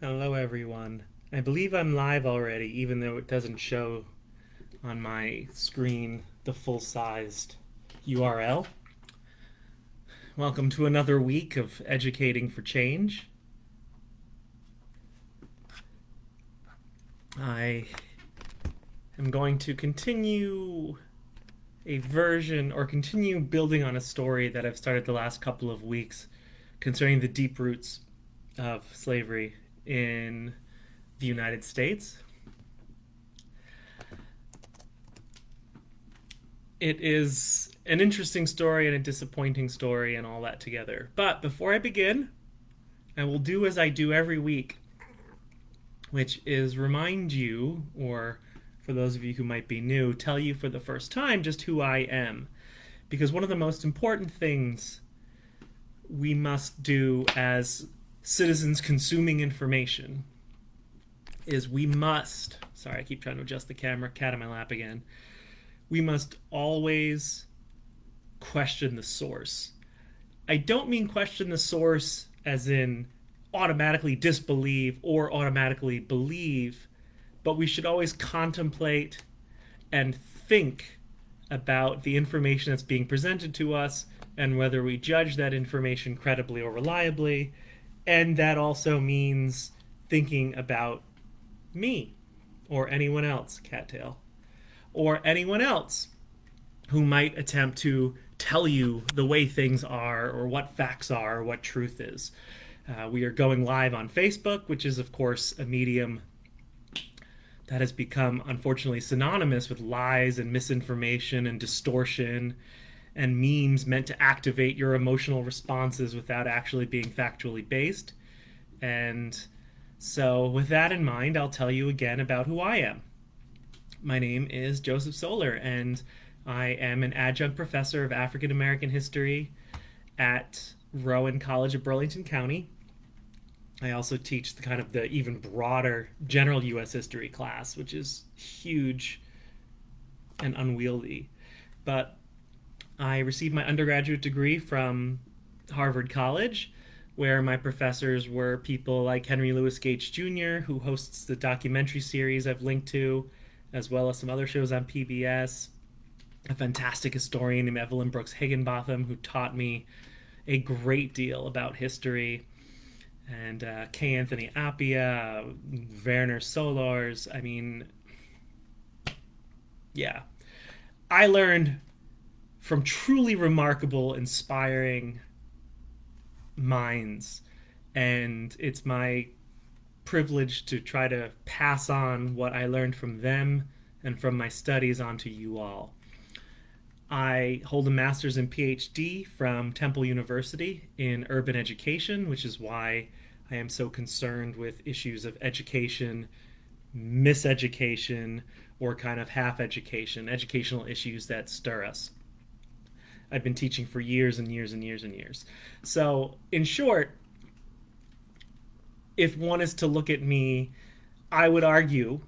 Hello, everyone. I believe I'm live already, even though it doesn't show on my screen the full sized URL. Welcome to another week of Educating for Change. I am going to continue continue building on a story that I've started the last couple of weeks concerning the deep roots of slavery in the United States. It is an interesting story and a disappointing story and all that together. But before I begin, I will do as I do every week, which is remind you, or for those of you who might be new, tell you for the first time just who I am. Because one of the most important things we must do as citizens consuming information is we must, sorry, I keep trying to adjust the camera, cat in my lap again. We must always question the source. I don't mean question the source as in automatically disbelieve or automatically believe, but we should always contemplate and think about the information that's being presented to us and whether we judge that information credibly or reliably. And that also means thinking about me or anyone else, Cattail, or anyone else who might attempt to tell you the way things are or what facts are or what truth is. We are going live on Facebook, which is, of course, a medium that has become, unfortunately, synonymous with lies and misinformation and distortion and memes meant to activate your emotional responses without actually being factually based. And so, with that in mind, I'll tell you again about who I am. My name is Joseph Solar, and I am an adjunct professor of African American history at Rowan College of Burlington County. I also teach the even broader general U.S. history class, which is huge and unwieldy. But I received my undergraduate degree from Harvard College, where my professors were people like Henry Louis Gates Jr., who hosts the documentary series I've linked to, as well as some other shows on PBS, a fantastic historian named Evelyn Brooks Higginbotham, who taught me a great deal about history, and K. Anthony Appia, Werner Solars. I mean, yeah. I learned from truly remarkable, inspiring minds, and it's my privilege to try to pass on what I learned from them and from my studies onto you all. I hold a master's and PhD from Temple University in urban education, which is why I am so concerned with issues of education, miseducation, or kind of half education, educational issues that stir us. I've been teaching for years and years and years and years. So, in short, if one is to look at me, I would argue,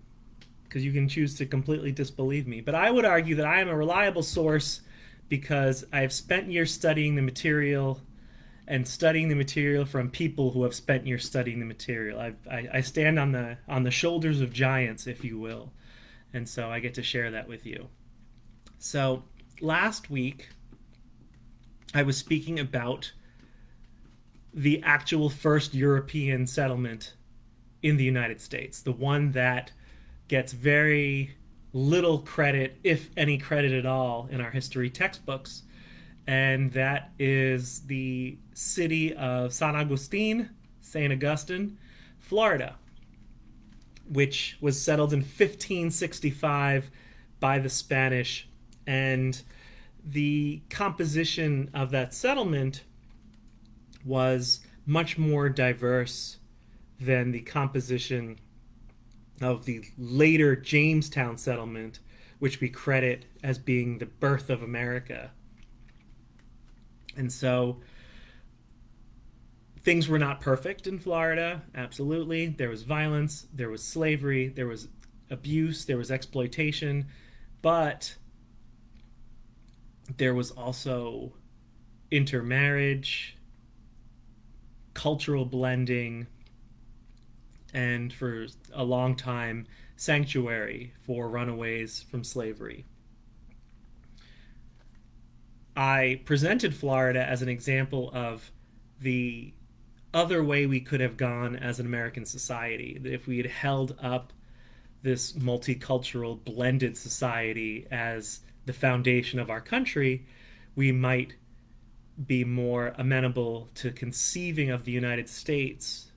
because you can choose to completely disbelieve me, but I would argue that I am a reliable source because I've spent years studying the material and studying the material from people who have spent years studying the material. I stand on the shoulders of giants, if you will, and so I get to share that with you. So last week, I was speaking about the actual first European settlement in the United States, the one that gets very little credit, if any credit at all, in our history textbooks, and that is the city of St. Augustine, Florida, which was settled in 1565 by the Spanish. And the composition of that settlement was much more diverse than the composition of the later Jamestown settlement, which we credit as being the birth of America. And so things were not perfect in Florida, absolutely. There was violence, there was slavery, there was abuse, there was exploitation, but there was also intermarriage, cultural blending, and for a long time sanctuary for runaways from slavery. I presented Florida as an example of the other way we could have gone as an American society. That if we had held up this multicultural, blended society as the foundation of our country, we might be more amenable to conceiving of the United States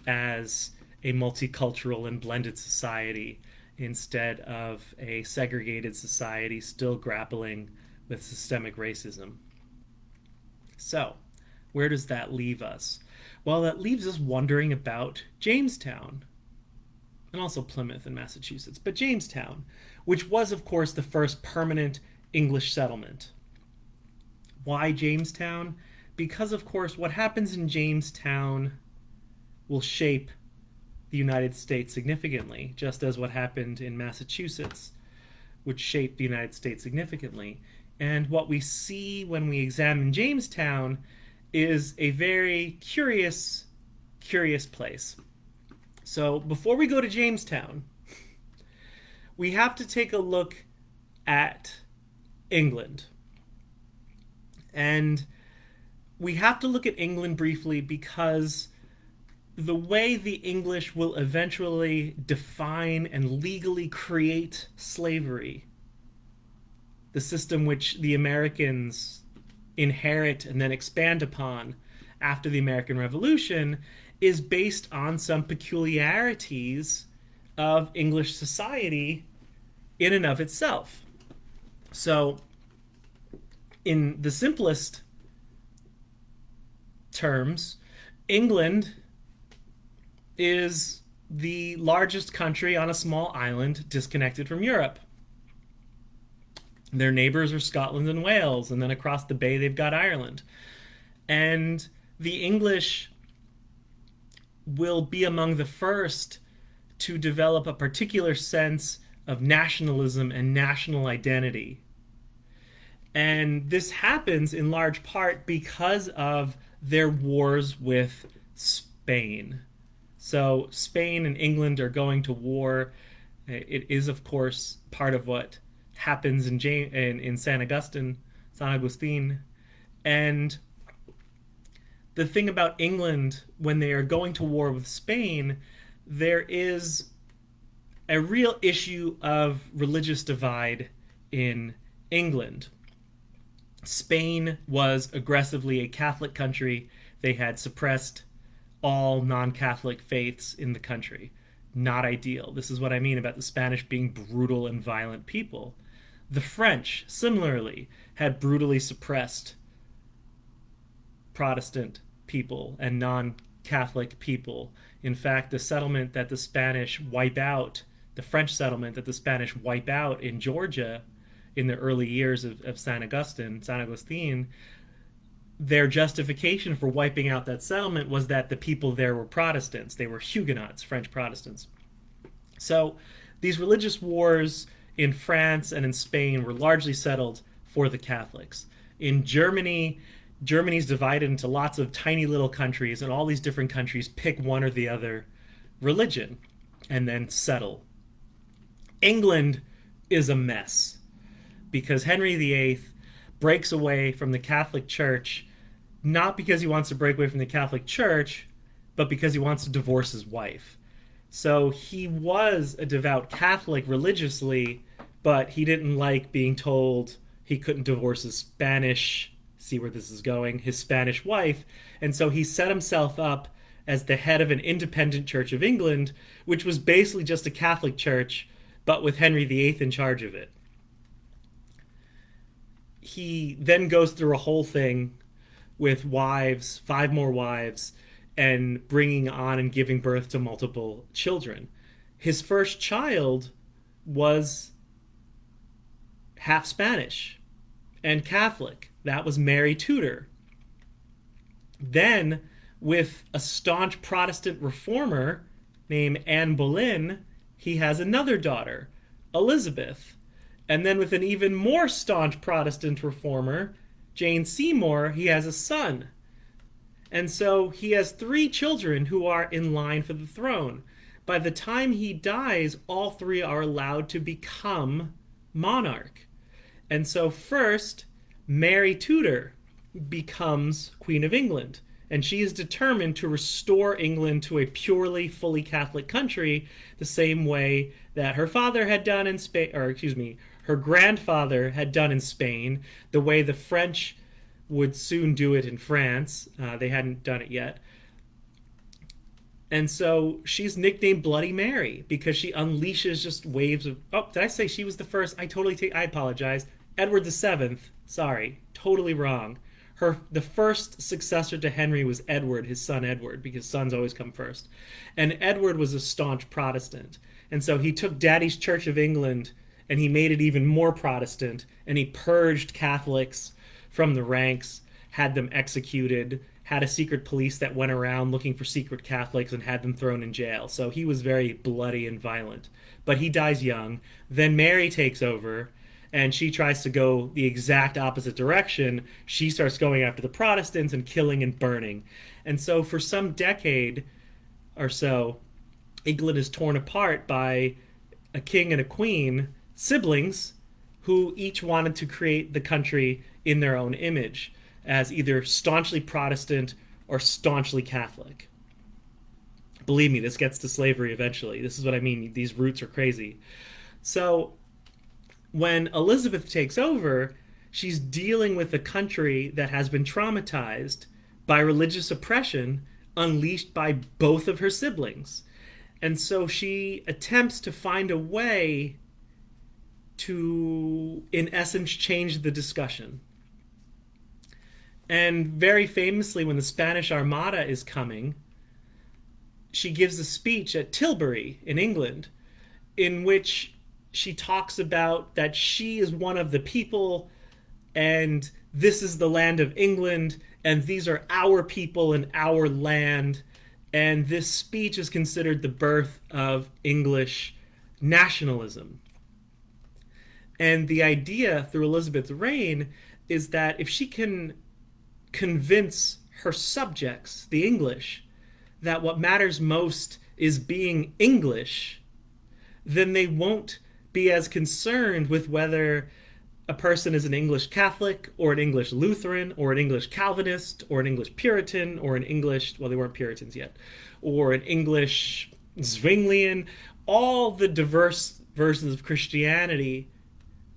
as a multicultural and blended society instead of a segregated society still grappling with systemic racism. So, where does that leave us? Well, that leaves us wondering about Jamestown, and also Plymouth in Massachusetts, but Jamestown, which was, of course, the first permanent English settlement. Why Jamestown? Because, of course, what happens in Jamestown will shape the United States significantly, just as what happened in Massachusetts would shape the United States significantly. And what we see when we examine Jamestown is a very curious place. So before we go to Jamestown, we have to take a look at England. And we have to look at England briefly because the way the English will eventually define and legally create slavery, the system which the Americans inherit and then expand upon after the American Revolution, is based on some peculiarities of English society in and of itself. So, in the simplest terms, England is the largest country on a small island disconnected from Europe. Their neighbors are Scotland and Wales, and then across the bay they've got Ireland. And the English will be among the first to develop a particular sense of nationalism and national identity. And this happens in large part because of their wars with Spain. So Spain and England are going to war. It is, of course, part of what happens in San Agustin. And the thing about England, when they are going to war with Spain, there is a real issue of religious divide in England. Spain was aggressively a Catholic country. They had suppressed all non-Catholic faiths in the country. Not ideal. This is what I mean about the Spanish being brutal and violent people. The French, similarly, had brutally suppressed Protestant people and non-Catholic people. In fact, the settlement that the Spanish wipe out, the French settlement that the Spanish wipe out in Georgia in the early years of San Agustin, their justification for wiping out that settlement was that the people there were Protestants. They were Huguenots, French Protestants. So these religious wars in France and in Spain were largely settled for the Catholics. In Germany, Germany's divided into lots of tiny little countries, and all these different countries pick one or the other religion and then settle. England is a mess because Henry VIII breaks away from the Catholic Church, not because he wants to break away from the Catholic Church, but because he wants to divorce his wife. So he was a devout Catholic religiously, but he didn't like being told he couldn't divorce his Spanish, see where this is going, his Spanish wife, and so he set himself up as the head of an independent Church of England, which was basically just a Catholic church, but with Henry VIII in charge of it. He then goes through a whole thing with wives, 5 more wives, and bringing on and giving birth to multiple children. His first child was half Spanish and Catholic. That was Mary Tudor. Then, with a staunch Protestant reformer named Anne Boleyn, he has another daughter, Elizabeth. And then with an even more staunch Protestant reformer, Jane Seymour, he has a son. And so he has three children who are in line for the throne. By the time he dies, all three are allowed to become monarch. And so, first, Mary Tudor becomes Queen of England. And she is determined to restore England to a purely, fully Catholic country, the same way that her father had done in Spain, or excuse me, her grandfather had done in Spain, the way the French would soon do it in France. They hadn't done it yet. And so she's nicknamed Bloody Mary because she unleashes just waves of. Oh, did I say she was the first? I apologize. Edward the Seventh. Sorry, totally wrong. The first successor to Henry was Edward, his son Edward, because sons always come first. And Edward was a staunch Protestant. And so he took Daddy's Church of England and he made it even more Protestant, and he purged Catholics from the ranks, had them executed, had a secret police that went around looking for secret Catholics and had them thrown in jail. So he was very bloody and violent. But he dies young. Then Mary takes over, and she tries to go the exact opposite direction. She starts going after the Protestants and killing and burning. And so for some decade or so, England is torn apart by a king and a queen, siblings, who each wanted to create the country in their own image as either staunchly Protestant or staunchly Catholic. Believe me, this gets to slavery eventually. This is what I mean. These roots are crazy. So when Elizabeth takes over, she's dealing with a country that has been traumatized by religious oppression unleashed by both of her siblings. And so she attempts to find a way to, in essence, change the discussion. And very famously, when the Spanish Armada is coming, she gives a speech at Tilbury in England in which she talks about that she is one of the people and this is the land of England and these are our people and our land. And this speech is considered the birth of English nationalism. And the idea through Elizabeth's reign is that if she can convince her subjects, the English, that what matters most is being English, then they won't be as concerned with whether a person is an English Catholic or an English Lutheran or an English Calvinist or an English Puritan or an English, well, they weren't Puritans yet, or an English Zwinglian, all the diverse versions of Christianity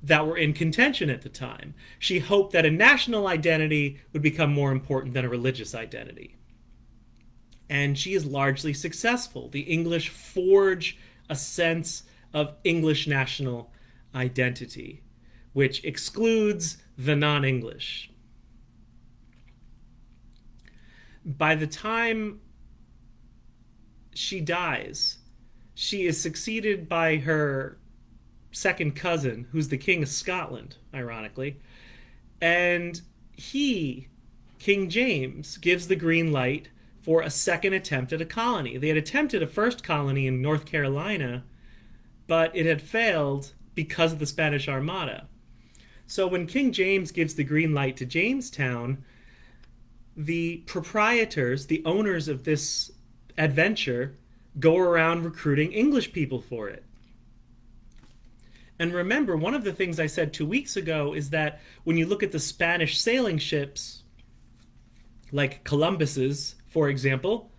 that were in contention at the time. She hoped that a national identity would become more important than a religious identity. And she is largely successful. The English forge a sense of English national identity, which excludes the non-English. By the time she dies, she is succeeded by her second cousin, who's the King of Scotland, ironically. And he, King James, gives the green light for a second attempt at a colony. They had attempted a first colony in North Carolina, but it had failed because of the Spanish Armada. So when King James gives the green light to Jamestown, the proprietors, the owners of this adventure, go around recruiting English people for it. And remember, one of the things I said 2 weeks ago is that when you look at the Spanish sailing ships, like Columbus's, for example,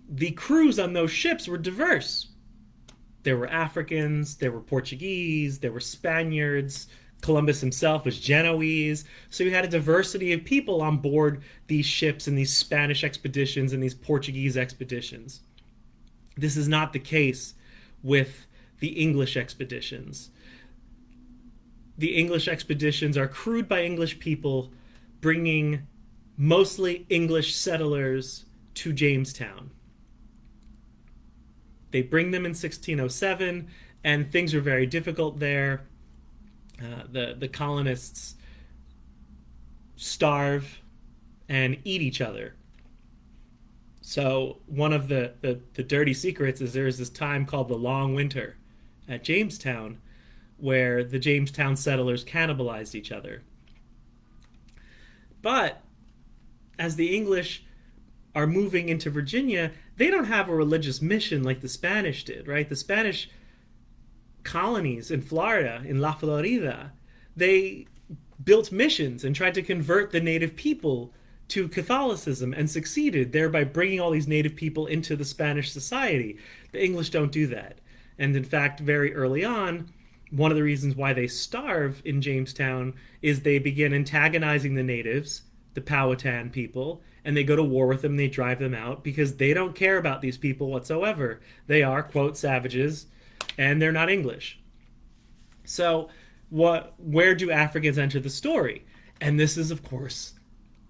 the crews on those ships were diverse. There were Africans, there were Portuguese, there were Spaniards. Columbus himself was Genoese. So you had a diversity of people on board these ships and these Spanish expeditions and these Portuguese expeditions. This is not the case with the English expeditions. The English expeditions are crewed by English people, bringing mostly English settlers to Jamestown. They bring them in 1607, and things are very difficult there. The colonists starve and eat each other. So one of the dirty secrets is there is this time called the Long Winter at Jamestown where the Jamestown settlers cannibalized each other. But as the English are moving into Virginia, they don't have a religious mission like the Spanish did, right? The Spanish colonies in Florida, in La Florida, they built missions and tried to convert the native people to Catholicism and succeeded, thereby bringing all these native people into the Spanish society. The English don't do that. And in fact, very early on, one of the reasons why they starve in Jamestown is they begin antagonizing the natives, the Powhatan people, and they go to war with them, they drive them out because they don't care about these people whatsoever. They are, quote, savages, and they're not English. So, where do Africans enter the story? And this is, of course,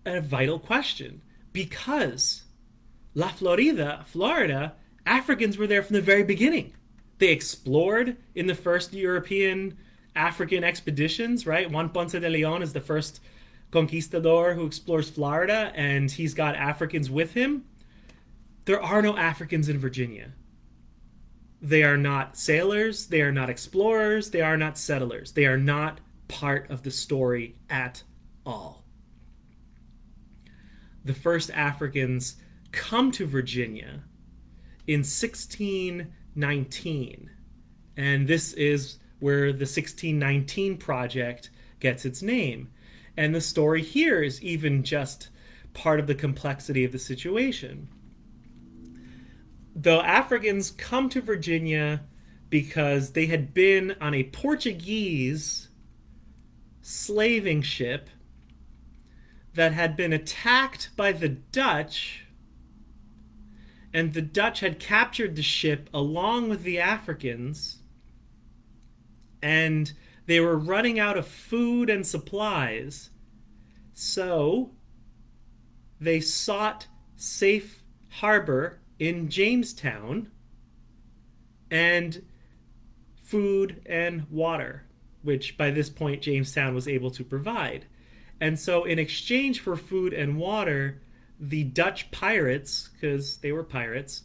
a vital question, because La Florida, Florida, Africans were there from the very beginning. They explored in the first European African expeditions, right? Juan Ponce de Leon is the first conquistador who explores Florida, and he's got Africans with him. There are no Africans in Virginia. They are not sailors, they are not explorers, they are not settlers. They are not part of the story at all. The first Africans come to Virginia in 1619, and this is where the 1619 Project gets its name. And the story here is even just part of the complexity of the situation. The Africans come to Virginia because they had been on a Portuguese slaving ship that had been attacked by the Dutch, and the Dutch had captured the ship along with the Africans, and they were running out of food and supplies, so they sought safe harbor in Jamestown and food and water, which by this point Jamestown was able to provide. And so in exchange for food and water, the Dutch pirates, because they were pirates,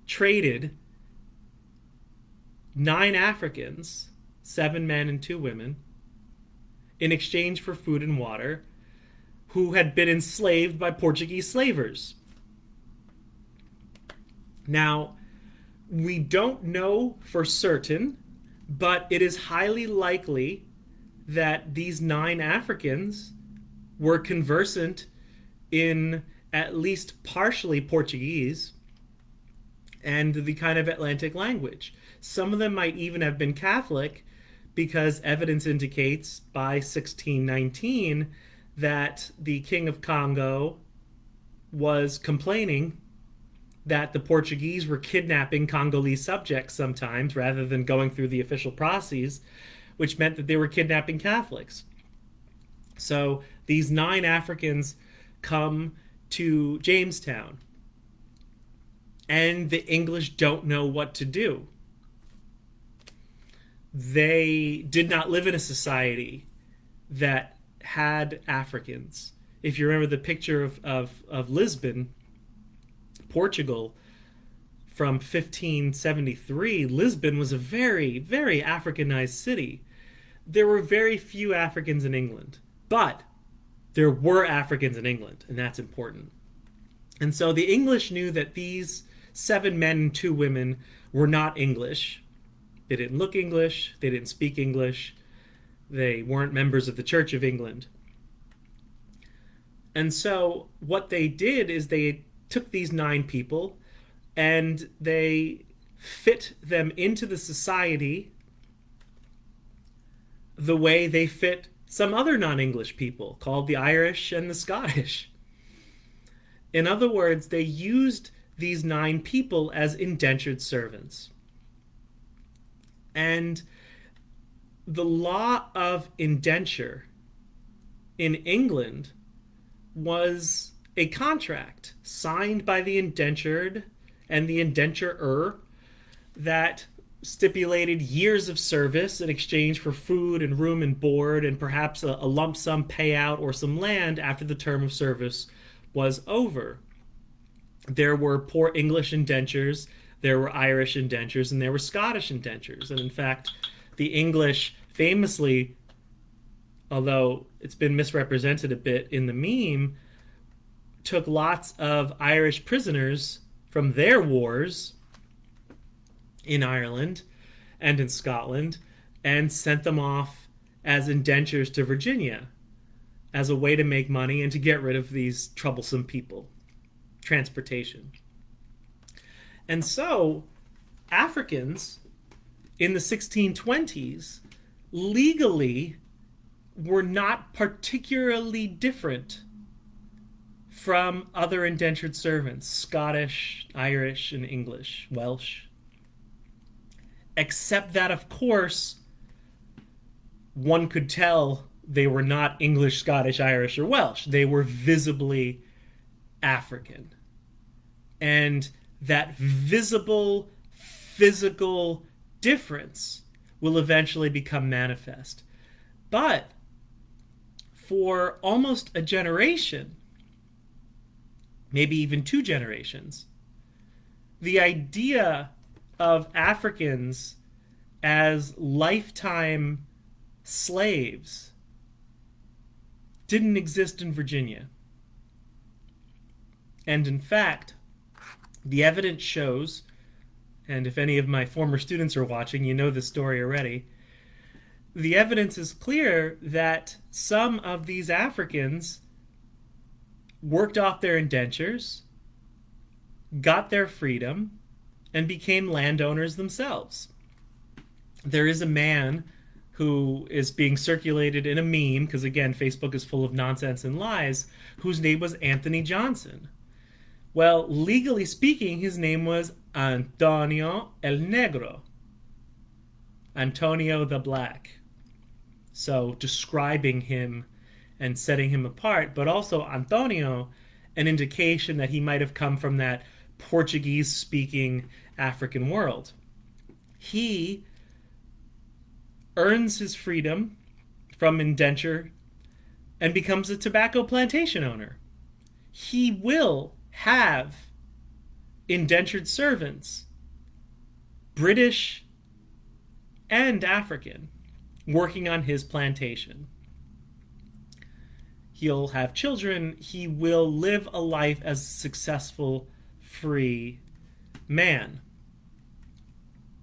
traded 9 Africans, 7 men and 2 women, in exchange for food and water, who had been enslaved by Portuguese slavers. Now, we don't know for certain, but it is highly likely that these 9 Africans were conversant in at least partially Portuguese and the kind of Atlantic language. Some of them might even have been Catholic, because evidence indicates by 1619 that the King of Congo was complaining that the Portuguese were kidnapping Congolese subjects sometimes rather than going through the official processes, which meant that they were kidnapping Catholics. So these 9 Africans come to Jamestown, and the English don't know what to do. They did not live in a society that had Africans. If you remember the picture of Lisbon, Portugal, from 1573, Lisbon was a very, very Africanized city. There were very few Africans in England, but there were Africans in England, and that's important. And so the English knew that these 7 men and 2 women were not English. They didn't look English, they didn't speak English, they weren't members of the Church of England. And so what they did is they took these 9 people and they fit them into the society the way they fit some other non-English people, called the Irish and the Scottish. In other words, they used these 9 people as indentured servants. And the law of indenture in England was a contract signed by the indentured and the indenturer that stipulated years of service in exchange for food and room and board and perhaps a lump sum payout or some land after the term of service was over. There were poor English indentures, there were Irish indentures, and there were Scottish indentures. And in fact, the English famously although it's been misrepresented a bit in the meme, took lots of Irish prisoners from their wars in Ireland and in Scotland and sent them off as indentures to Virginia as a way to make money and to get rid of these troublesome people. Transportation. And so, Africans in the 1620s legally were not particularly different from other indentured servants, Scottish, Irish, and English, Welsh. Except that, of course, one could tell they were not English, Scottish, Irish, or Welsh. They were visibly African. And that visible, physical difference will eventually become manifest. But for almost a generation, maybe even 2 generations, the idea of Africans as lifetime slaves didn't exist in Virginia. And in fact, the evidence shows, and if any of my former students are watching, you know this story already, the evidence is clear that some of these Africans worked off their indentures, got their freedom, and became landowners themselves. There is a man who is being circulated in a meme, because again, Facebook is full of nonsense and lies, whose name was Anthony Johnson. Well, legally speaking, his name was Antonio el Negro. Antonio the Black. So describing him and setting him apart, but also Antonio, an indication that he might have come from that Portuguese-speaking African world. He earns his freedom from indenture and becomes a tobacco plantation owner. He will have indentured servants, British and African, working on his plantation. He'll have children. He will live a life as a successful, free man.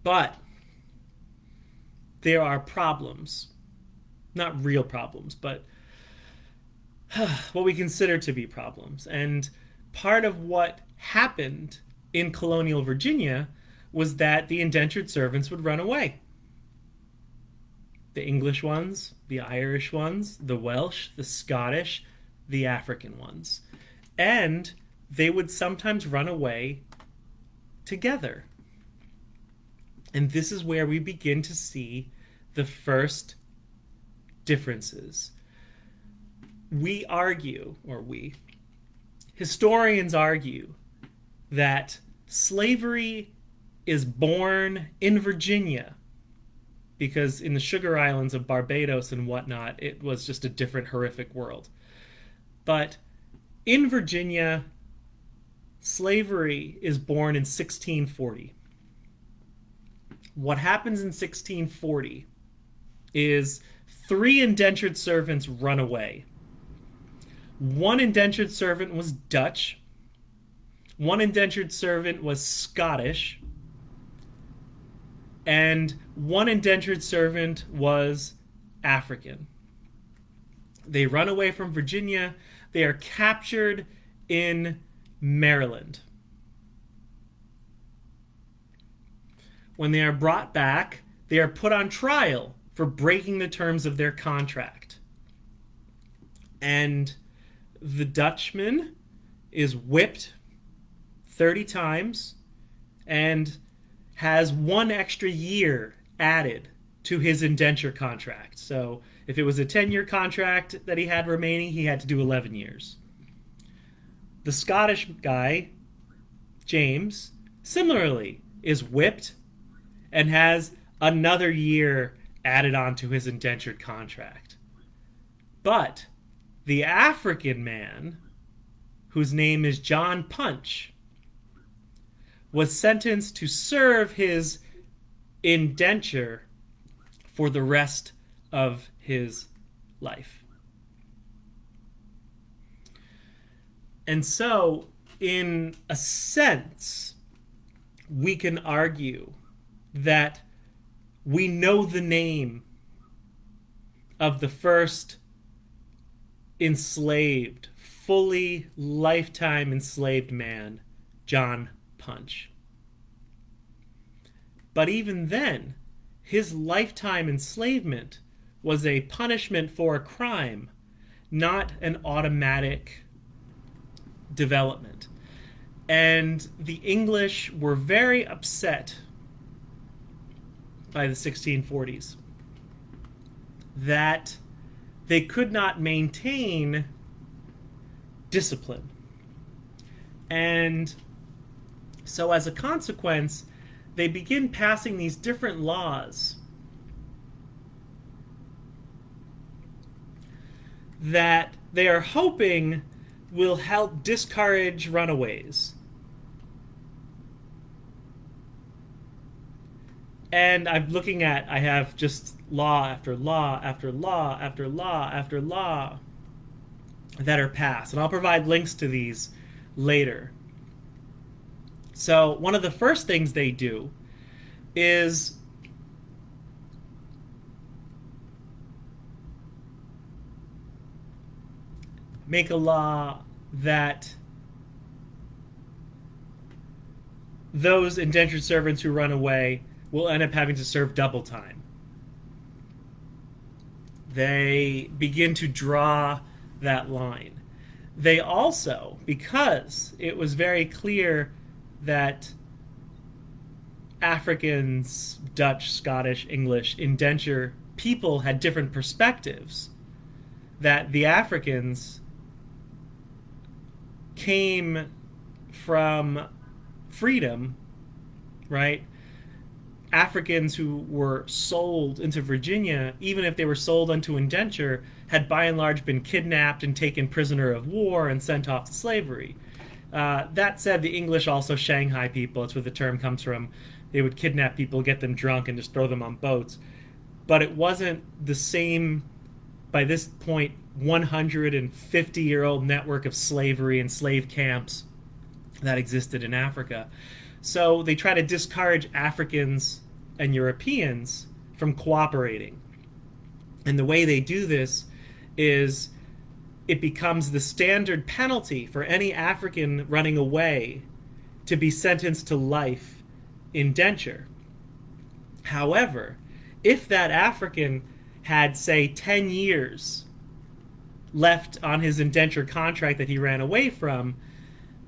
But there are problems. Not real problems, but what we consider to be problems. And part of what happened in colonial Virginia was that the indentured servants would run away. The English ones, the Irish ones, the Welsh, the Scottish, the African ones. And they would sometimes run away together. And this is where we begin to see the first differences. Historians argue that slavery is born in Virginia because in the Sugar Islands of Barbados and whatnot, it was just a different horrific world. But in Virginia, slavery is born in 1640. What happens in 1640 is 3 indentured servants run away. One indentured servant was Dutch. One indentured servant was Scottish. And one indentured servant was African. They run away from Virginia. They are captured in Maryland. When they are brought back, they are put on trial for breaking the terms of their contract. And the Dutchman is whipped 30 times and has 1 extra year added to his indenture contract. So if it was a 10-year contract that he had remaining, he had to do 11 years. The Scottish guy, James, similarly is whipped and has another year added on to his indentured contract. But the African man, whose name is John Punch, was sentenced to serve his indenture for the rest of his life. And so, in a sense, we can argue that we know the name of the first enslaved, fully lifetime enslaved man, John Punch. But even then, his lifetime enslavement was a punishment for a crime, not an automatic development. And the English were very upset by the 1640s that they could not maintain discipline. And so as a consequence, they begin passing these different laws that they are hoping will help discourage runaways. And I have just law after law after law after law after law that are passed. And I'll provide links to these later. So one of the first things they do is make a law that those indentured servants who run away will end up having to serve double time. They begin to draw that line. They also, because it was very clear that Africans, Dutch, Scottish, English, indenture people had different perspectives, that the Africans came from freedom, right? Africans who were sold into Virginia, even if they were sold unto indenture, had by and large been kidnapped and taken prisoner of war and sent off to slavery. That said, the English also Shanghai people. That's where the term comes from. They would kidnap people, get them drunk, and just throw them on boats. But it wasn't the same, by this point, 150-year-old network of slavery and slave camps that existed in Africa. So they try to discourage Africans and Europeans from cooperating. And the way they do this is it becomes the standard penalty for any African running away to be sentenced to life indenture. However, if that African had, say, 10 years left on his indenture contract that he ran away from,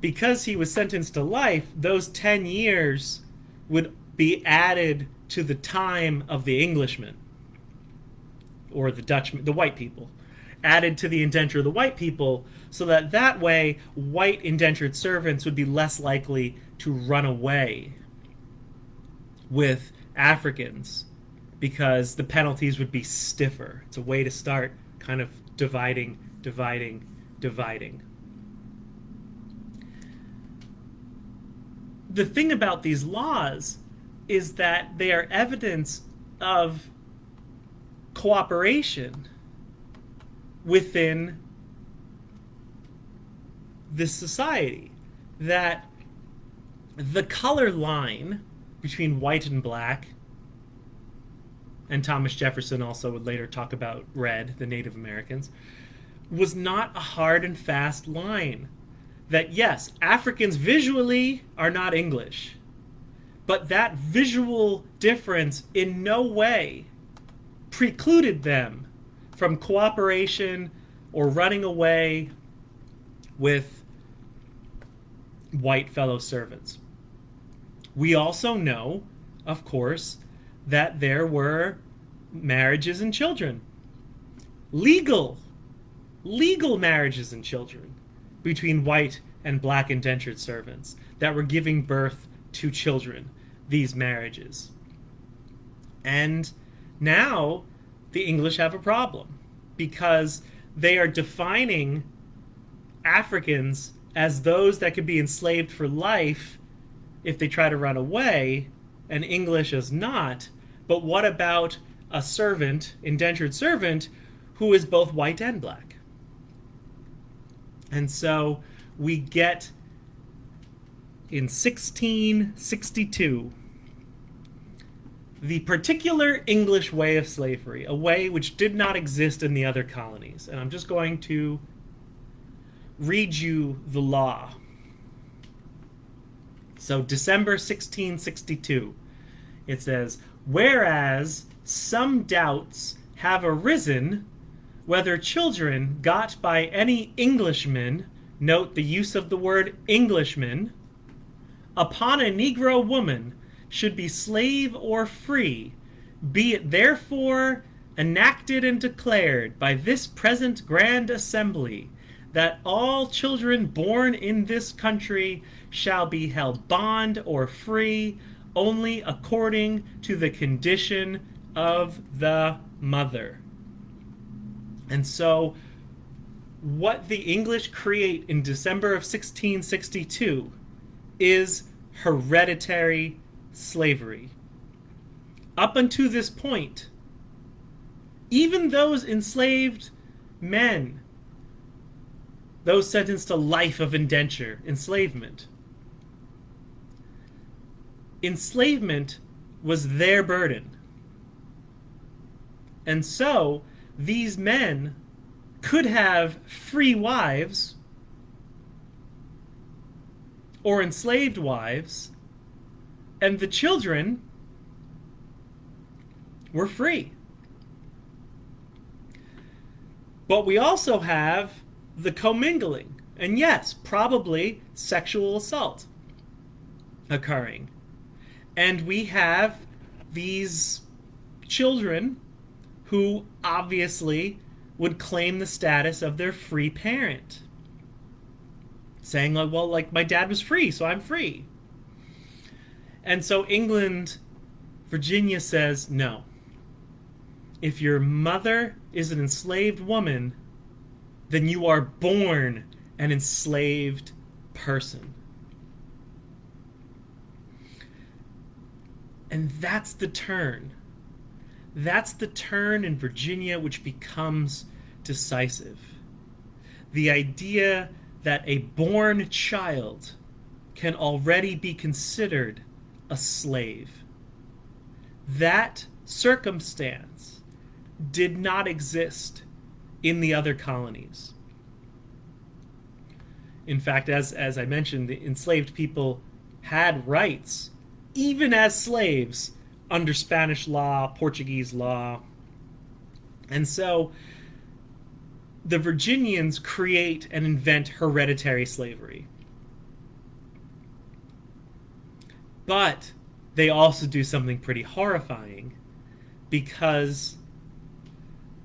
because he was sentenced to life, those 10 years would be added to the time of the Englishman or the Dutchman, the white people, added to the indenture of the white people, so that way white indentured servants would be less likely to run away with Africans because the penalties would be stiffer. It's a way to start kind of dividing. The thing about these laws is that they are evidence of cooperation within this society. That the color line between white and black, and Thomas Jefferson also would later talk about red, the Native Americans, was not a hard and fast line. That yes, Africans visually are not English, but that visual difference in no way precluded them from cooperation or running away with white fellow servants. We also know, of course, that there were marriages and children. Legal marriages and children between white and black indentured servants that were giving birth to children, these marriages. And now the English have a problem because they are defining Africans as those that could be enslaved for life if they try to run away, and English as not. But what about a servant, indentured servant, who is both white and black. And so we get in 1662 the particular English way of slavery, a way which did not exist in the other colonies. And I'm just going to read you the law. So December 1662, it says, whereas some doubts have arisen whether children got by any Englishman, note the use of the word Englishman, upon a Negro woman should be slave or free, be it therefore enacted and declared by this present Grand Assembly that all children born in this country shall be held bond or free only according to the condition of the mother. And so what the English create in December of 1662 is hereditary slavery. Up until this point, even those enslaved men, those sentenced to life of indenture, enslavement was their burden. And so these men could have free wives or enslaved wives, and the children were free. But we also have the commingling, and yes, probably sexual assault occurring. And we have these children who obviously would claim the status of their free parent, saying, like, well, like, my dad was free, so I'm free. And so Virginia says, no. If your mother is an enslaved woman, then you are born an enslaved person. And that's the turn. That's the turn in Virginia which becomes decisive. The idea that a born child can already be considered a slave. That circumstance did not exist in the other colonies. In fact, as I mentioned, the enslaved people had rights, even as slaves, under Spanish law, Portuguese law. And so the Virginians create and invent hereditary slavery. But they also do something pretty horrifying, because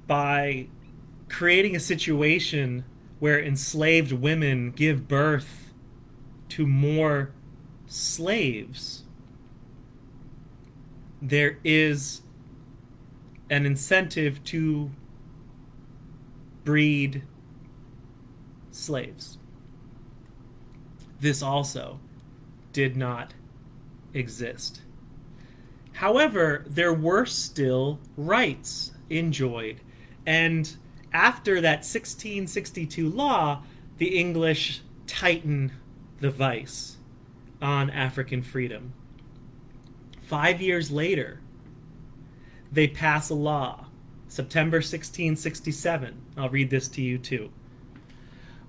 by creating a situation where enslaved women give birth to more slaves, there is an incentive to breed slaves. This also did not exist. However, there were still rights enjoyed, and after that 1662 law, the English tighten the vice on African freedom. 5 years later, they pass a law, September 1667. I'll read this to you too.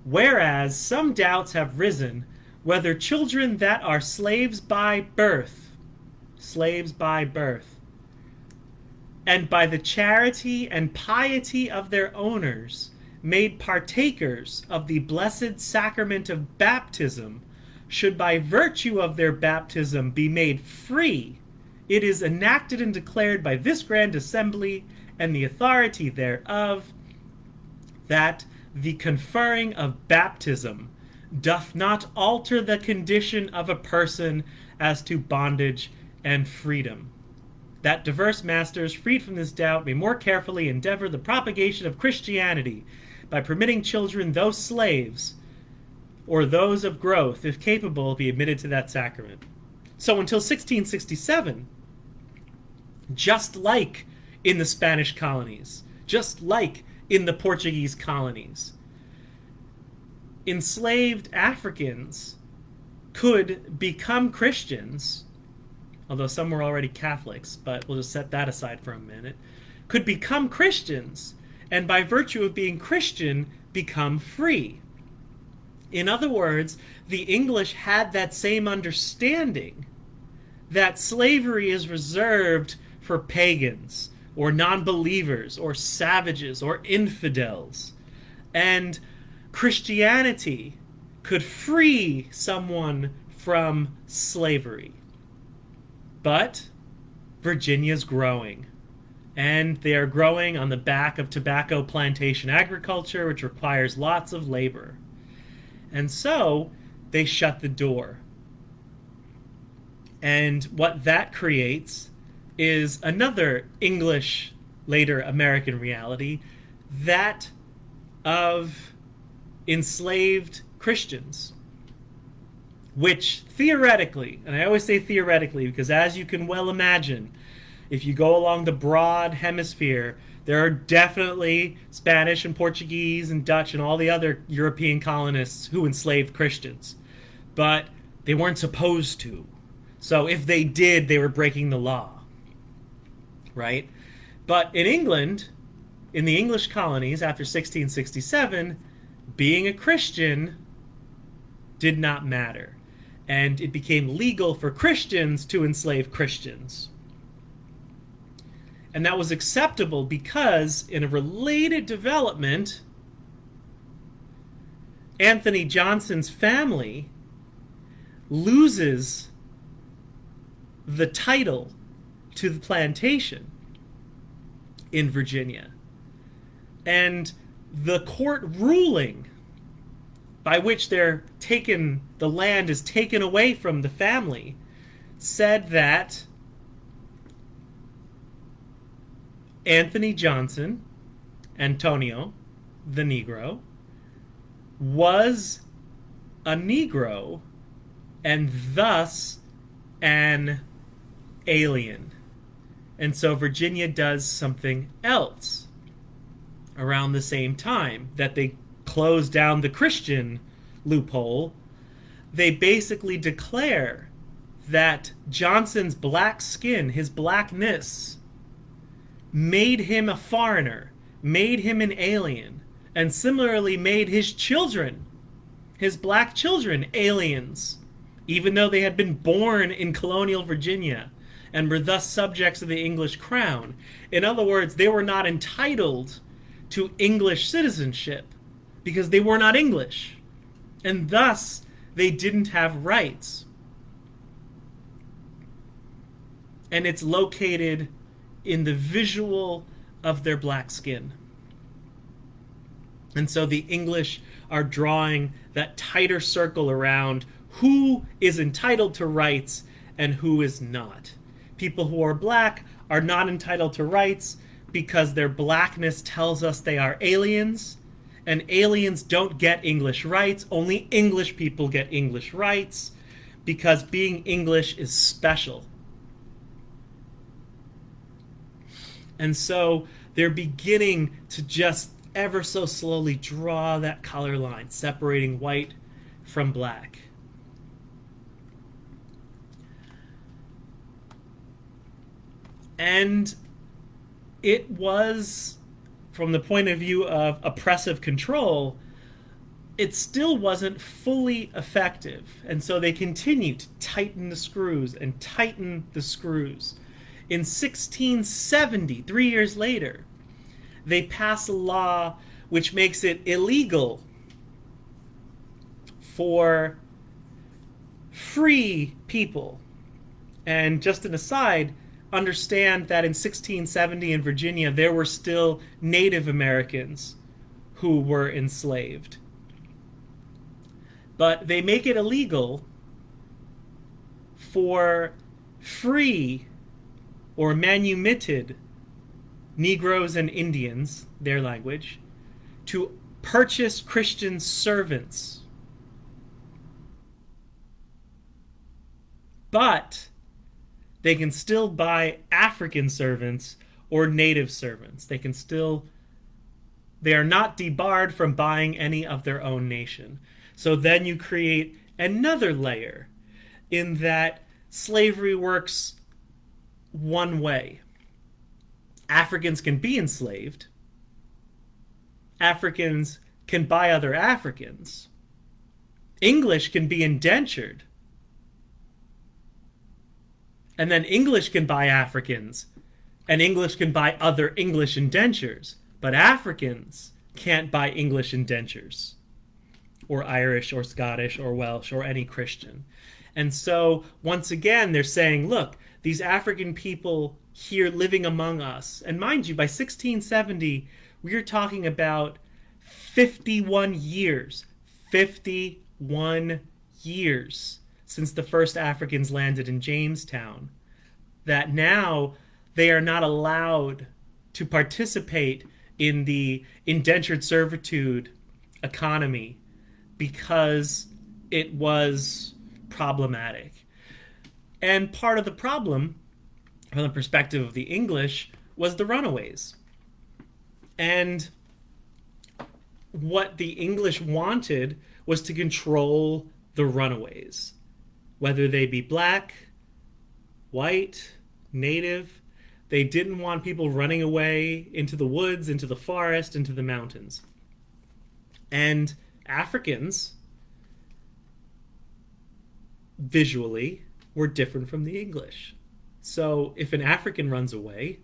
Whereas some doubts have risen whether children that are slaves by birth, and by the charity and piety of their owners, made partakers of the blessed sacrament of baptism, should by virtue of their baptism be made free, it is enacted and declared by this Grand Assembly and the authority thereof, that the conferring of baptism doth not alter the condition of a person as to bondage and freedom, that diverse masters, freed from this doubt, may more carefully endeavor the propagation of Christianity by permitting children, though slaves, or those of growth, if capable, be admitted to that sacrament. So until 1667, just like in the Spanish colonies, just like in the Portuguese colonies. Enslaved Africans could become Christians, although some were already Catholics, but we'll just set that aside for a minute, could become Christians, and by virtue of being Christian, become free. In other words, the English had that same understanding that slavery is reserved for pagans, or non-believers, or savages, or infidels. And Christianity could free someone from slavery. But Virginia's growing. And they are growing on the back of tobacco plantation agriculture, which requires lots of labor. And so they shut the door. And what that creates is another English, later American reality, that of enslaved Christians, which theoretically, and I always say theoretically because as you can well imagine, if you go along the broad hemisphere, there are definitely Spanish and Portuguese and Dutch and all the other European colonists who enslaved Christians. But they weren't supposed to. So if they did, they were breaking the law. Right? But in England, in the English colonies after 1667, being a Christian did not matter. And it became legal for Christians to enslave Christians. And that was acceptable because, in a related development, Anthony Johnson's family loses the title to the plantation in Virginia. And the court ruling by which the land is taken away from the family said that Anthony Johnson, Antonio, the Negro, was a Negro and thus an alien. And so Virginia does something else around the same time that they close down the Christian loophole. They basically declare that Johnson's black skin, his blackness, made him a foreigner, made him an alien, and similarly made his children, his black children, aliens, even though they had been born in colonial Virginia and were thus subjects of the English crown. In other words, they were not entitled to English citizenship because they were not English, and thus they didn't have rights. And it's located in the visual of their black skin. And so the English are drawing that tighter circle around who is entitled to rights and who is not. People who are black are not entitled to rights because their blackness tells us they are aliens, and aliens don't get English rights. Only English people get English rights because being English is special. And so they're beginning to just ever so slowly draw that color line, separating white from black. And it was, from the point of view of oppressive control, it still wasn't fully effective. And so they continued to tighten the screws and tighten the screws. In 1670, 3 years later, they pass a law which makes it illegal for free people. And just an aside, understand that in 1670 in Virginia, there were still Native Americans who were enslaved. But they make it illegal for free or manumitted Negroes and Indians, their language, to purchase Christian servants. But they can still buy African servants or native servants. They can still They are not debarred from buying any of their own nation. So then you create another layer in that slavery works one way. Africans can be enslaved. Africans can buy other Africans. English can be indentured. And then English can buy Africans. And English can buy other English indentures. But Africans can't buy English indentures. Or Irish or Scottish or Welsh or any Christian. And so, once again, they're saying, look, these African people here living among us, and mind you, by 1670, we're talking about 51 years. 51 years since the first Africans landed in Jamestown. That now they are not allowed to participate in the indentured servitude economy because it was problematic. And part of the problem, from the perspective of the English, was the runaways. And what the English wanted was to control the runaways, whether they be black, white, native. They didn't want people running away into the woods, into the forest, into the mountains. And Africans, visually, were different from the English. So if an African runs away,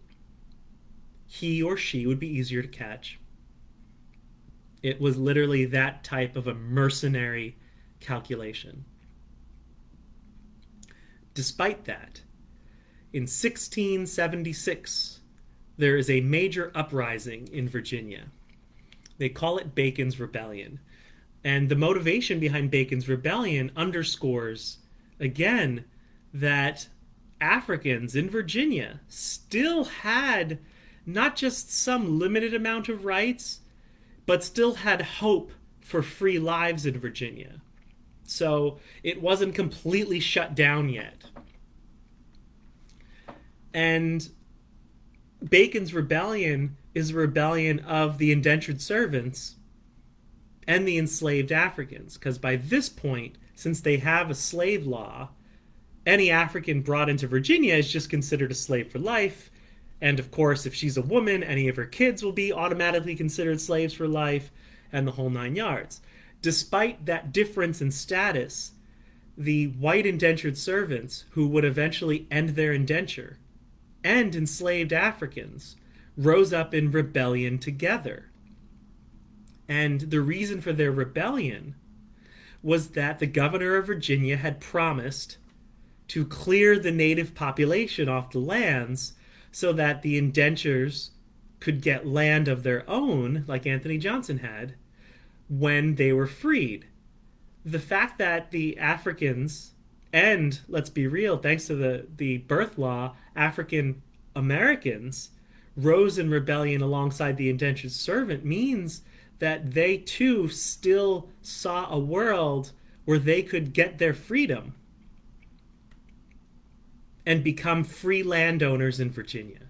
he or she would be easier to catch. It was literally that type of a mercenary calculation. Despite that, in 1676, there is a major uprising in Virginia. They call it Bacon's Rebellion. And the motivation behind Bacon's Rebellion underscores, again, that Africans in Virginia still had not just some limited amount of rights, but still had hope for free lives in Virginia. So it wasn't completely shut down yet. And Bacon's Rebellion is a rebellion of the indentured servants and the enslaved Africans, because by this point, since they have a slave law, any African brought into Virginia is just considered a slave for life. And of course, if she's a woman, any of her kids will be automatically considered slaves for life, and the whole 9 yards. Despite that difference in status, the white indentured servants, who would eventually end their indenture, and enslaved Africans, rose up in rebellion together. And the reason for their rebellion was that the governor of Virginia had promised to clear the native population off the lands so that the indentures could get land of their own, like Anthony Johnson had, when they were freed. The fact that the Africans, and let's be real, thanks to the birth law, African Americans rose in rebellion alongside the indentured servant means that they too still saw a world where they could get their freedom and become free landowners in Virginia.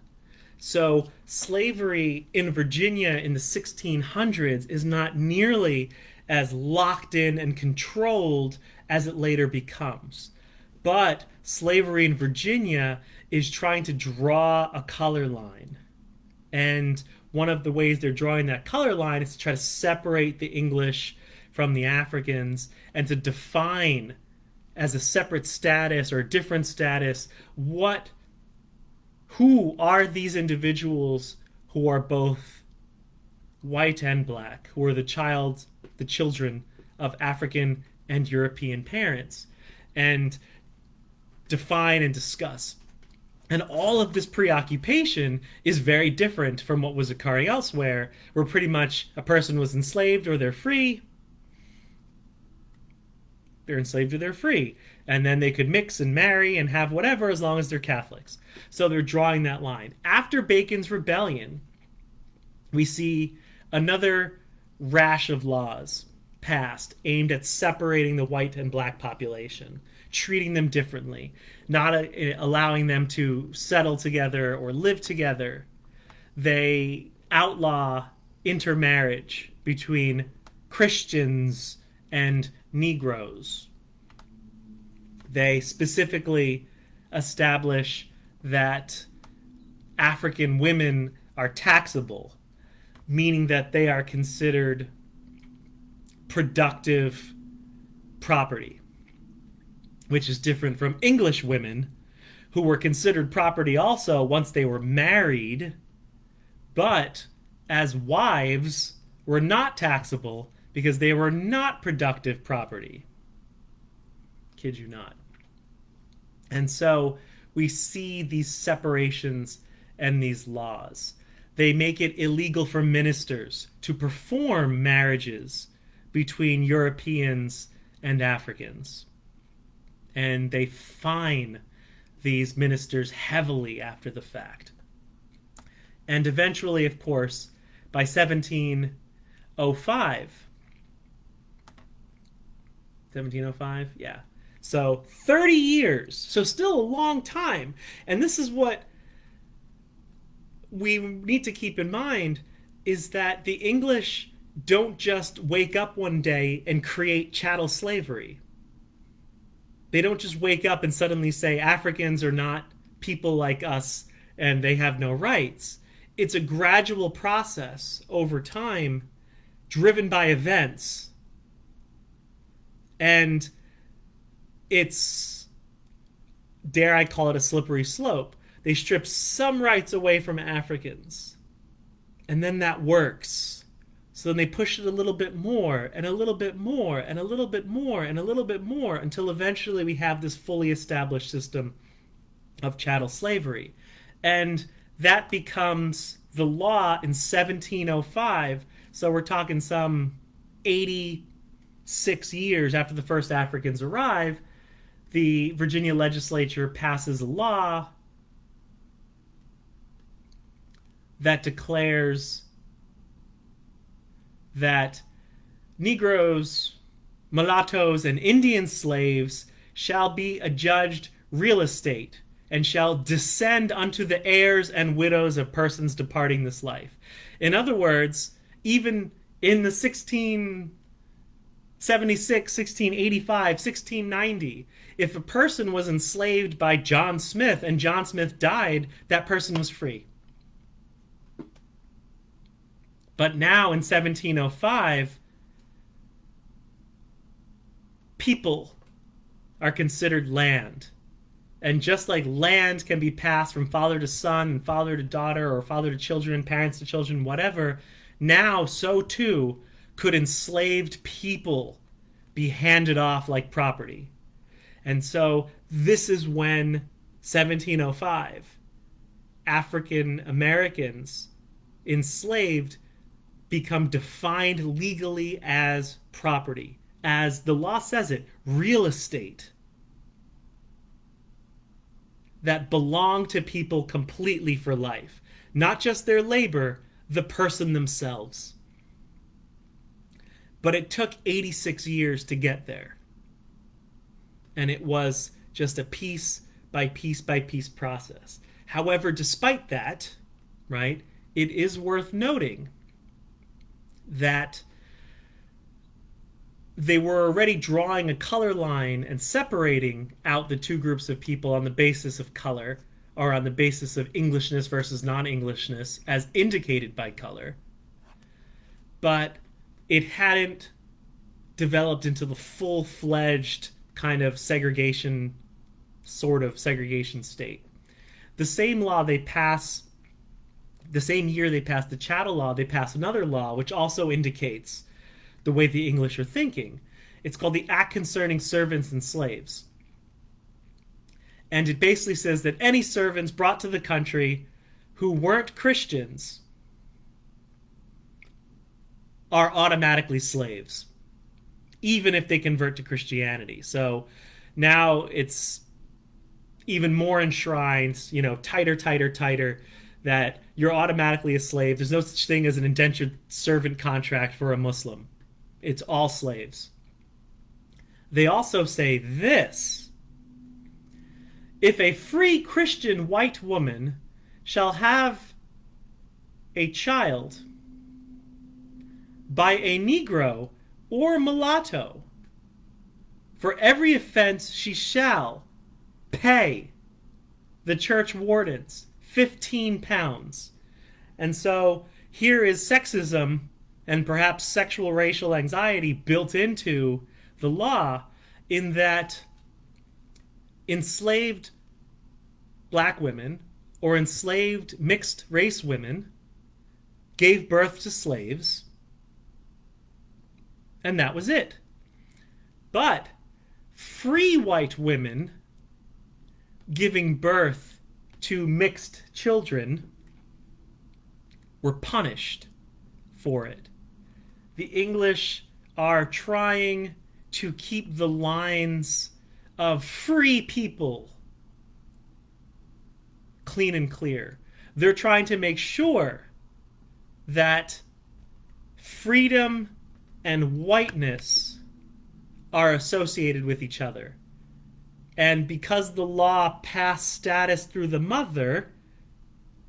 So slavery in Virginia in the 1600s is not nearly as locked in and controlled as it later becomes. But slavery in Virginia is trying to draw a color line. And one of the ways they're drawing that color line is to try to separate the English from the Africans and to define as a separate status or a different status who are these individuals who are both white and black, who are the children of African and European parents, and define and discuss. And all of this preoccupation is very different from what was occurring elsewhere, where pretty much a person was enslaved or they're free. They're enslaved or they're free. And then they could mix and marry and have whatever as long as they're Catholics. So they're drawing that line. After Bacon's Rebellion, we see another rash of laws passed aimed at separating the white and black population, treating them differently, not allowing them to settle together or live together. They outlaw intermarriage between Christians and Negroes. They specifically establish that African women are taxable, meaning that they are considered productive property, which is different from English women, who were considered property also once they were married, but as wives were not taxable because they were not productive property. Kid you not. And so we see these separations and these laws. They make it illegal for ministers to perform marriages between Europeans and Africans. And they fine these ministers heavily after the fact. And eventually, of course, by 1705, yeah. So 30 years, so still a long time. And this is what we need to keep in mind, is that the English don't just wake up one day and create chattel slavery. They don't just wake up and suddenly say Africans are not people like us and they have no rights. It's a gradual process over time, driven by events. And it's, dare I call it, a slippery slope. They strip some rights away from Africans, and then that works. So then they push it a little bit more, and a little bit more, and a little bit more, and a little bit more, until eventually we have this fully established system of chattel slavery. And that becomes the law in 1705. So we're talking some 86 years after the first Africans arrive. The Virginia legislature passes a law that declares that Negroes, mulattoes, and Indian slaves shall be adjudged real estate and shall descend unto the heirs and widows of persons departing this life. In other words, even in the 1676, 1685, 1690, if a person was enslaved by John Smith and John Smith died, that person was free. But now in 1705, people are considered land. And just like land can be passed from father to son and father to daughter or father to children, parents to children, whatever, now so too could enslaved people be handed off like property. And so this is when 1705 African Americans enslaved become defined legally as property, as the law says it, real estate that belong to people completely for life. Not just their labor, the person themselves. But it took 86 years to get there. And it was just a piece by piece by piece process. However, despite that, right, it is worth noting that they were already drawing a color line and separating out the two groups of people on the basis of color, or on the basis of Englishness versus non-Englishness, as indicated by color. But it hadn't developed into the full-fledged kind of segregation, sort of segregation state. The same law they pass, the same year they passed the chattel law, they pass another law which also indicates the way the English are thinking. It's called the Act Concerning Servants and Slaves. And it basically says that any servants brought to the country who weren't Christians are automatically slaves, even if they convert to Christianity. So now it's even more enshrined, tighter, that you're automatically a slave. There's no such thing as an indentured servant contract for a Muslim. It's all slaves. They also say this: if a free Christian white woman shall have a child by a Negro or mulatto. For every offense she shall pay the church wardens 15 pounds. And so here is sexism and perhaps sexual racial anxiety built into the law, in that enslaved black women or enslaved mixed race women gave birth to slaves, and that was it. But free white women giving birth to mixed children were punished for it. The English are trying to keep the lines of free people clean and clear. They're trying to make sure that freedom and whiteness are associated with each other. And because the law passed status through the mother,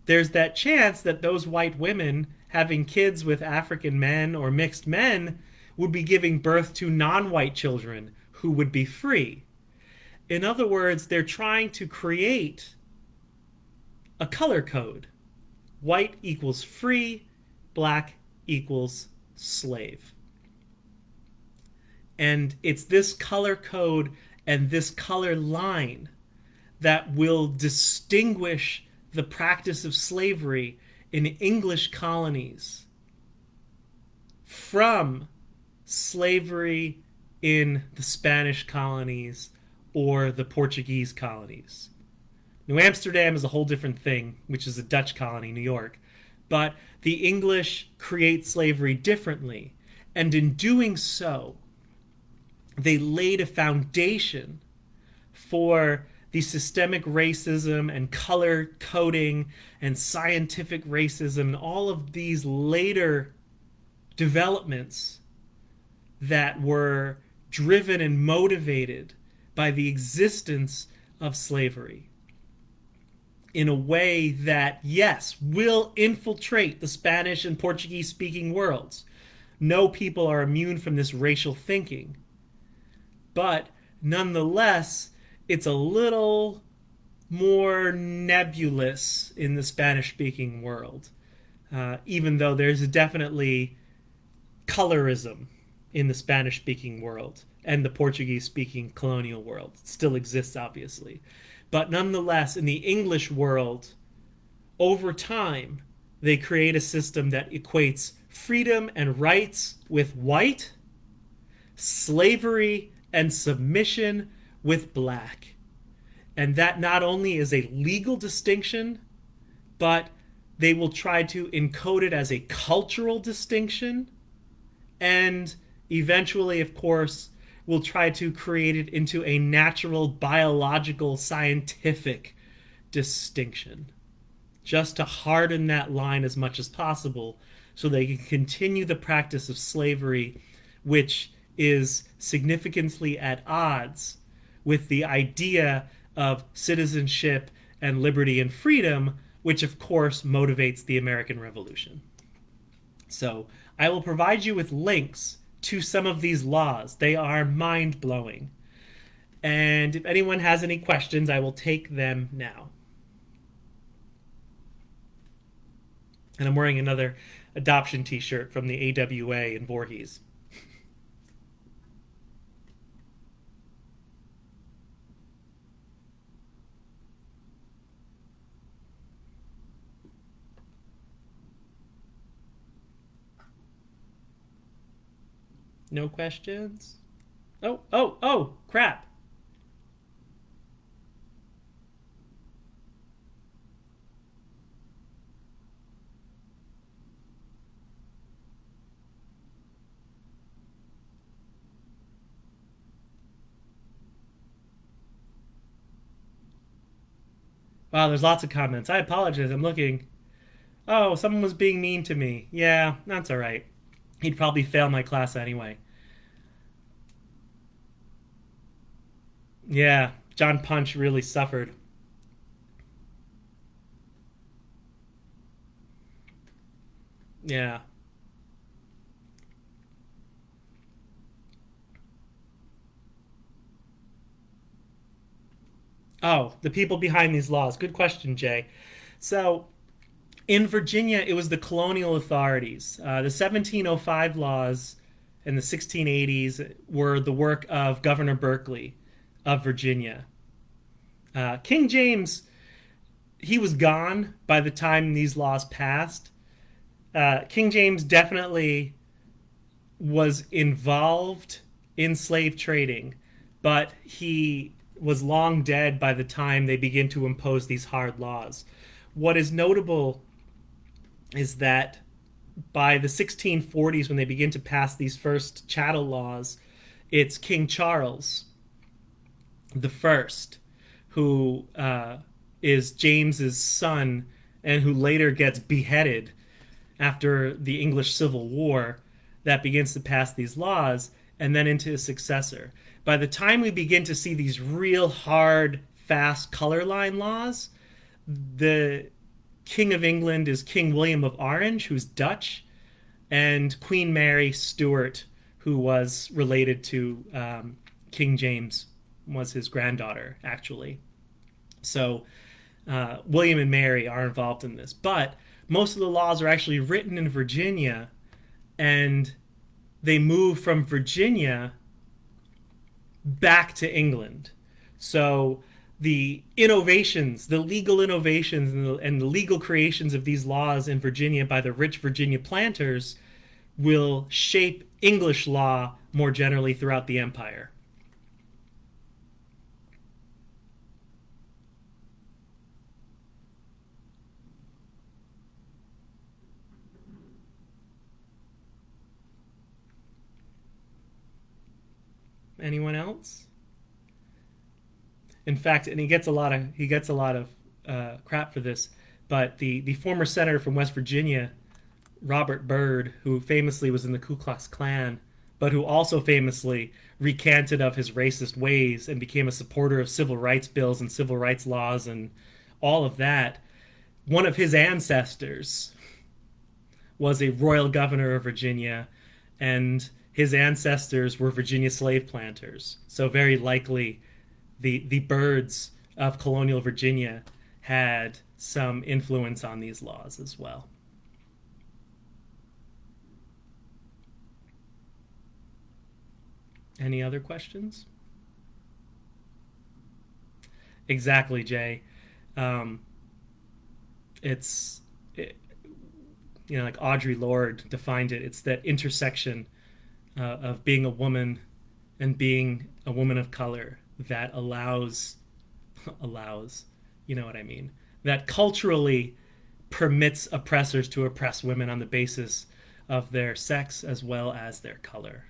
there's that chance that those white women having kids with African men or mixed men would be giving birth to non-white children who would be free. In other words, they're trying to create a color code. White equals free, black equals slave. And it's this color code and this color line that will distinguish the practice of slavery in English colonies from slavery in the Spanish colonies or the Portuguese colonies. New Amsterdam is a whole different thing, which is a Dutch colony, New York. But the English create slavery differently. And in doing so, they laid a foundation for the systemic racism and color coding and scientific racism and all of these later developments that were driven and motivated by the existence of slavery in a way that, yes, will infiltrate the Spanish and Portuguese-speaking worlds. No people are immune from this racial thinking. But nonetheless, it's a little more nebulous in the Spanish-speaking world, even though there's definitely colorism in the Spanish-speaking world and the Portuguese-speaking colonial world. It still exists, obviously. But nonetheless, in the English world, over time, they create a system that equates freedom and rights with white, slavery and submission with black. And that not only is a legal distinction, but they will try to encode it as a cultural distinction, and eventually, of course, will try to create it into a natural, biological, scientific distinction, just to harden that line as much as possible so they can continue the practice of slavery, which is significantly at odds with the idea of citizenship and liberty and freedom, which of course motivates the American Revolution. So I will provide you with links to some of these laws. They are mind-blowing. And if anyone has any questions, I will take them now. And I'm wearing another adoption t-shirt from the AWA in Voorhees. No questions? Oh, crap. Wow, there's lots of comments. I apologize. I'm looking. Oh, someone was being mean to me. Yeah, that's all right. He'd probably fail my class anyway. Yeah, John Punch really suffered. Yeah. Oh, the people behind these laws. Good question, Jay. So, in Virginia, it was the colonial authorities. The 1705 laws and the 1680s were the work of Governor Berkeley of Virginia. King James, he was gone by the time these laws passed. King James definitely was involved in slave trading, but he was long dead by the time they begin to impose these hard laws. What is notable is that by the 1640s, when they begin to pass these first chattel laws, it's King Charles the First, who is James's son and who later gets beheaded after the English Civil War, that begins to pass these laws, and then into his successor. By the time we begin to see these real hard, fast color line laws, the King of England is King William of Orange, who's Dutch, and Queen Mary Stuart, who was related to King James, was his granddaughter, actually. So William and Mary are involved in this. But most of the laws are actually written in Virginia, and they move from Virginia back to England. So the innovations, the legal innovations, and the legal creations of these laws in Virginia by the rich Virginia planters will shape English law more generally throughout the empire. Anyone else? In fact, and he gets a lot of crap for this, but the former senator from West Virginia, Robert Byrd, who famously was in the Ku Klux Klan, but who also famously recanted of his racist ways and became a supporter of civil rights bills and civil rights laws and all of that. One of his ancestors was a royal governor of Virginia, and his ancestors were Virginia slave planters. So very likely the Byrds of colonial Virginia had some influence on these laws as well. Any other questions? Exactly, Jay. Um, it's it, like Audre Lorde defined it. It's that intersection of being a woman and being a woman of color that allows, you know what I mean, that culturally permits oppressors to oppress women on the basis of their sex as well as their color.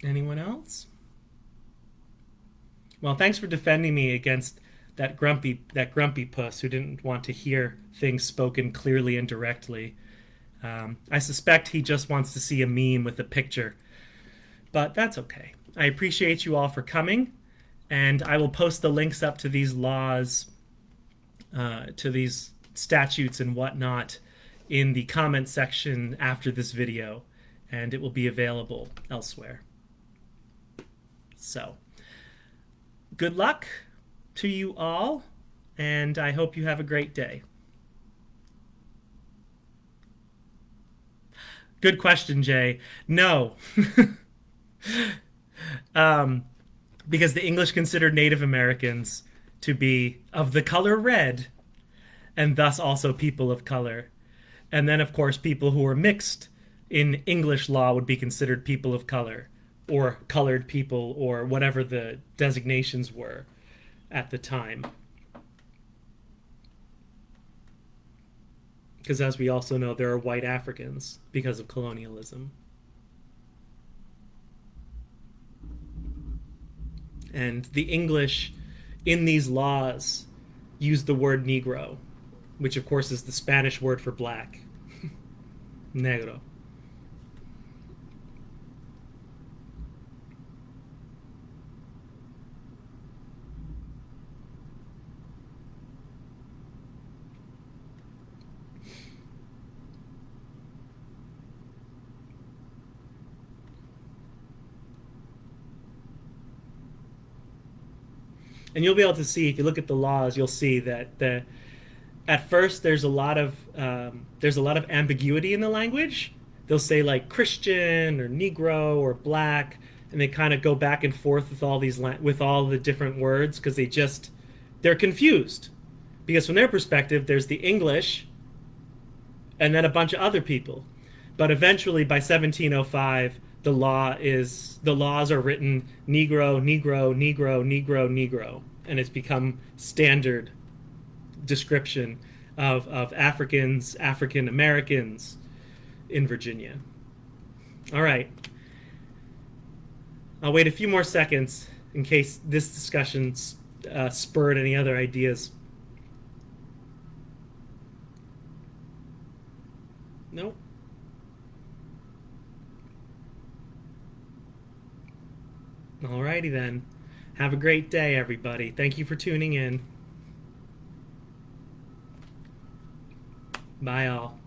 Anyone else? Well, thanks for defending me against that grumpy puss who didn't want to hear things spoken clearly and directly. I suspect he just wants to see a meme with a picture, but that's okay. I appreciate you all for coming, and I will post the links up to these laws, to these statutes and whatnot, in the comment section after this video, and it will be available elsewhere. So, good luck to you all, and I hope you have a great day. Good question, Jay. No. Because the English considered Native Americans to be of the color red, and thus also people of color. And then, of course, people who were mixed in English law would be considered people of color, or colored people, or whatever the designations were at the time. Because as we also know, there are white Africans because of colonialism. And the English in these laws use the word Negro, which of course is the Spanish word for black. Negro. And you'll be able to see, if you look at the laws, you'll see that at first there's a lot of ambiguity in the language. They'll say like Christian or Negro or black, and they kind of go back and forth with with all the different words because they're confused. Because from their perspective, there's the English and then a bunch of other people. But eventually, by 1705, the laws are written Negro, Negro, Negro, Negro, Negro, and it's become standard description of Africans, African Americans in Virginia. All right. I'll wait a few more seconds in case this discussion spurred any other ideas. Nope. Alrighty then. Have a great day, everybody. Thank you for tuning in. Bye, all.